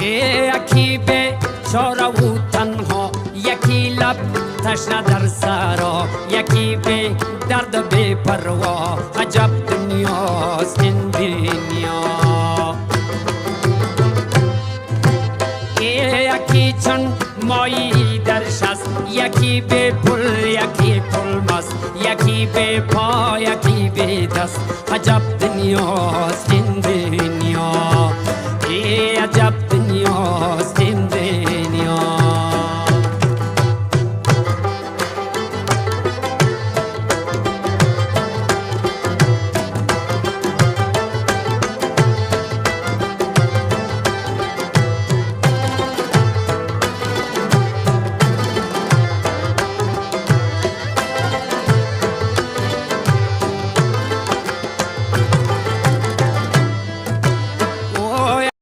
یکی به چاره و تنها، یکی لب تشنه در سرا، یکی به درد بی پروا. عجب دنیاست این دنیا. یکی چون مایی در شست، یکی به پل، یکی پل مست، یکی به پا، یکی به دست. عجب دنیاست این